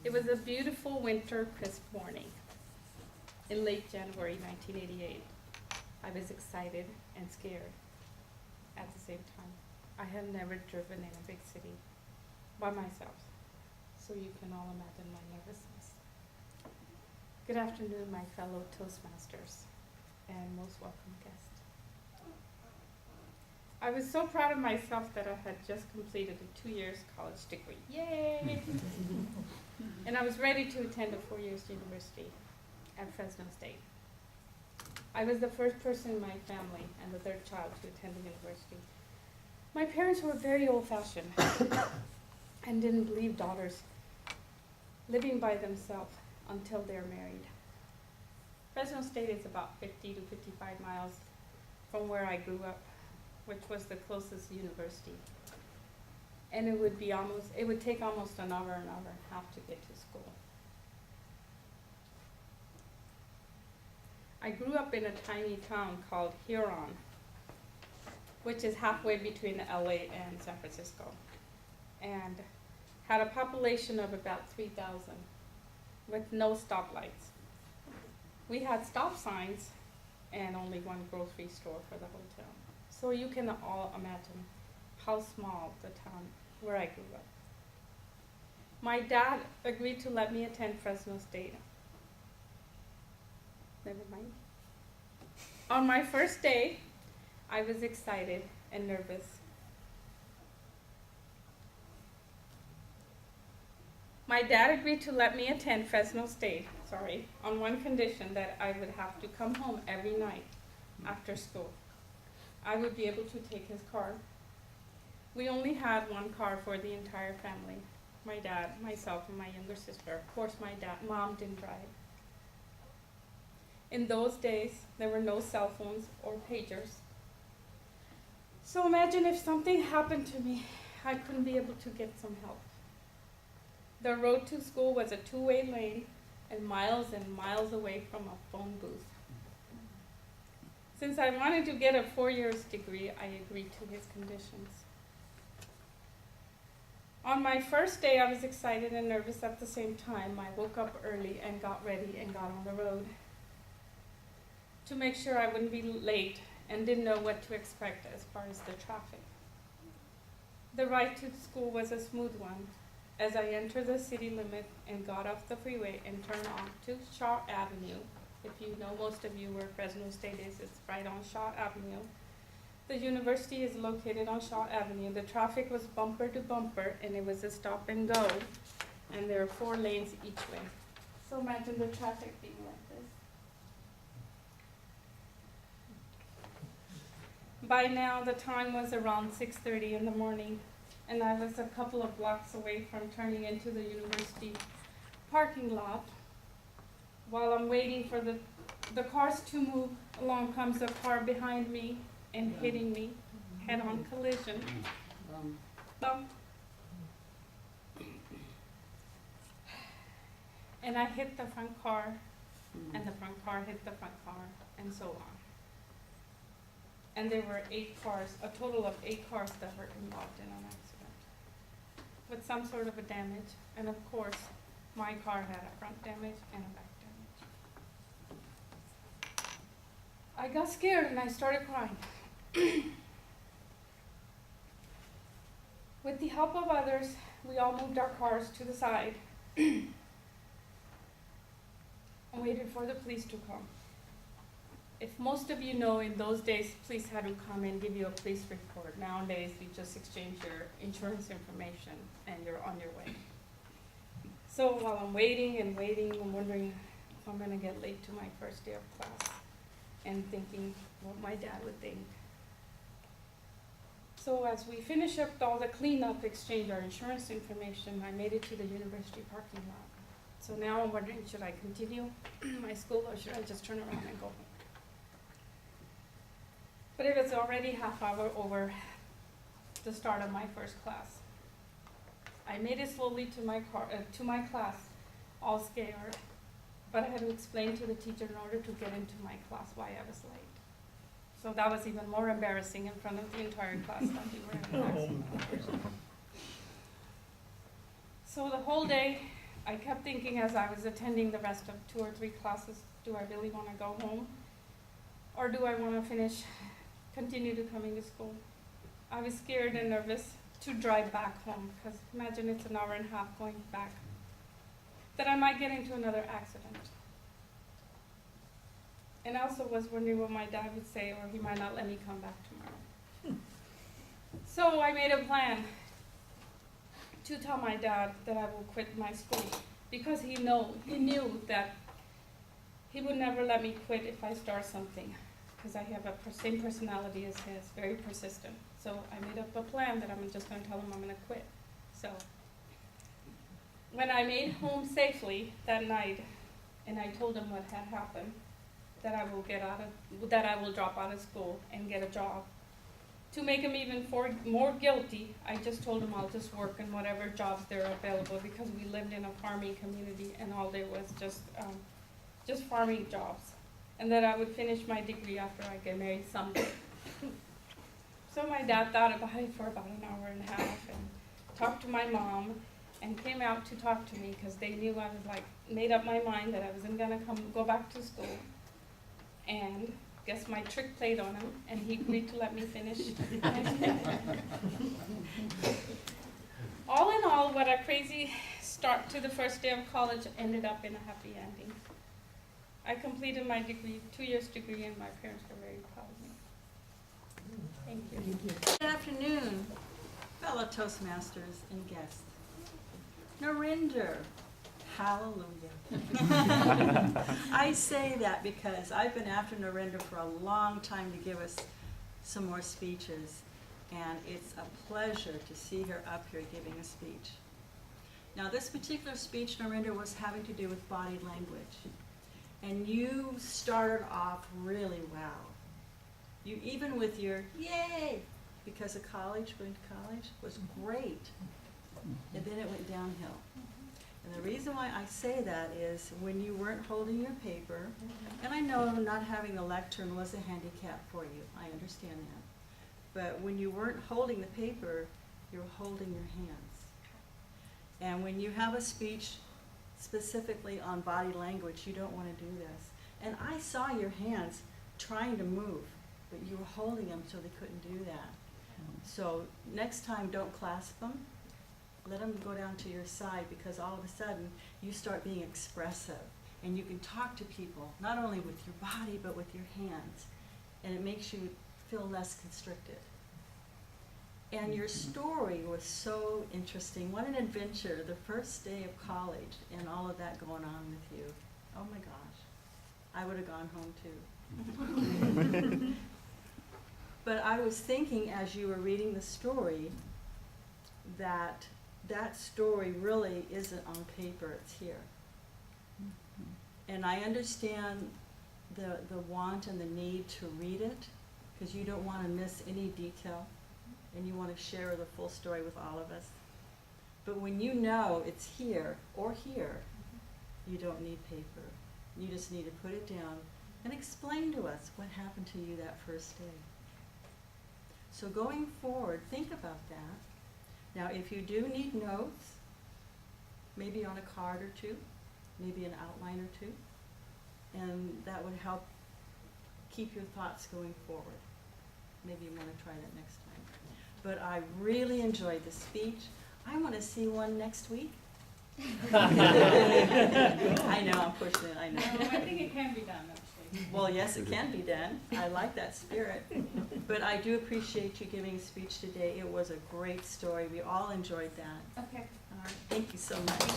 It was a beautiful winter, crisp morning in late January 1988. I was excited and scared at the same time. I had never driven in a big city by myself, so you can all imagine my nervousness. Good afternoon, my fellow Toastmasters and most welcome guests. I was so proud of myself that I had just completed a 2 years college degree. Yay! And I was ready to attend a 4 years university at Fresno State. I was the first person in my family and the third child to attend the university. My parents were very old-fashioned and didn't believe daughters living by themselves until they're married. Fresno State is about 50 to 55 miles from where I grew up, which was the closest university. And it would take almost an hour and a half to get to school. I grew up in a tiny town called Huron, which is halfway between LA and San Francisco, and had a population of about 3,000 with no stoplights. We had stop signs and only one grocery store for the whole town. So you can all imagine how small the town where I grew up. My dad agreed to let me attend Fresno State. Never mind. On my first day, I was excited and nervous. My dad agreed to let me attend Fresno State, on one condition that I would have to come home every night after school. I would be able to take his car. We only had one car for the entire family. My dad, myself, and my younger sister. Of course, mom didn't drive. In those days, there were no cell phones or pagers. So imagine if something happened to me, I couldn't be able to get some help. The road to school was a two-way lane and miles away from a phone booth. Since I wanted to get a 4 years degree, I agreed to his conditions. On my first day, I was excited and nervous at the same time. I woke up early and got ready and got on the road to make sure I wouldn't be late and didn't know what to expect as far as the traffic. The ride to school was a smooth one as I entered the city limit and got off the freeway and turned on to Shaw Avenue. If you know, most of you where Fresno State is, it's right on Shaw Avenue. The university is located on Shaw Avenue. The traffic was bumper to bumper and it was a stop and go, and there are 4 lanes each way. So imagine the traffic being like this. By now, the time was around 6:30 in the morning, and I was a couple of blocks away from turning into the university parking lot. While I'm waiting for the cars to move, along comes a car behind me and hitting me, head-on collision. Bump. And I hit the front car, and the front car hit the front car, and so on. And there were 8 cars, a total of 8 cars that were involved in an accident with some sort of a damage. And of course, my car had a front damage and a back damage. I got scared and I started crying. With the help of others, we all moved our cars to the side and waited for the police to come. If most of you know, in those days, police had to come and give you a police report. Nowadays, you just exchange your insurance information and you're on your way. So while I'm waiting, I'm wondering if I'm gonna get late to my first day of class and thinking what my dad would think. So as we finish up all the cleanup, exchange our insurance information, I made it to the university parking lot. So now I'm wondering, should I continue my school or should I just turn around and go home? But it was already half hour over the start of my first class. I made it slowly to my class, all scared, but I had to explain to the teacher in order to get into my class why I was late. So that was even more embarrassing in front of the entire class that we were in an accident. So the whole day, I kept thinking as I was attending the rest of 2 or 3 classes, do I really want to go home? Or do I want to continue to coming to school? I was scared and nervous to drive back home, because imagine it's an hour and a half going back, that I might get into another accident. And I also was wondering what my dad would say, or he might not let me come back tomorrow. So I made a plan to tell my dad that I will quit my school, because he knew that he would never let me quit if I start something, because I have a same personality as his, very persistent. So I made up a plan that I'm just going to tell him I'm going to quit. So when I made home safely that night, and I told him what had happened, that I will drop out of school and get a job. To make him even more guilty, I just told him I'll just work in whatever jobs there are available, because we lived in a farming community and all there was just farming jobs, and that I would finish my degree after I get married someday. So my dad thought about it for about an hour and a half and talked to my mom and came out to talk to me, because they knew I was made up my mind that I wasn't gonna go back to school. And guess my trick played on him, and he agreed to let me finish. All in all, what a crazy start to the first day of college ended up in a happy ending. I completed my degree, 2-year degree, and my parents were very proud of me. Thank you. Good afternoon, fellow Toastmasters and guests. Narinder, hallelujah. I say that because I've been after Narinder for a long time to give us some more speeches, and it's a pleasure to see her up here giving a speech. Now, this particular speech, Narinder, was having to do with body language, and you started off really well. You, even with your yay, because of college, going to college, was great, and then it went downhill. And the reason why I say that is when you weren't holding your paper, and I know not having the lectern was a handicap for you, I understand that. But when you weren't holding the paper, you were holding your hands. And when you have a speech specifically on body language, you don't want to do this. And I saw your hands trying to move, but you were holding them so they couldn't do that. So next time, don't clasp them. Let them go down to your side, because all of a sudden you start being expressive and you can talk to people, not only with your body but with your hands, and it makes you feel less constricted. And your story was so interesting. What an adventure, the first day of college and all of that going on with you. Oh my gosh, I would have gone home too. But I was thinking as you were reading the story that story really isn't on paper, it's here. And I understand the want and the need to read it, because you don't want to miss any detail, and you want to share the full story with all of us. But when you know it's here or here, you don't need paper. You just need to put it down and explain to us what happened to you that first day. So going forward, think about that. Now, if you do need notes, maybe on a card or two, maybe an outline or two, and that would help keep your thoughts going forward. Maybe you want to try that next time. But I really enjoyed the speech. I want to see one next week. I know, I'm pushing it, I know. No, I think it can be done, actually. Well, yes, it can be done. I like that spirit. But I do appreciate you giving a speech today. It was a great story. We all enjoyed that. Okay. All right. Thank you so much.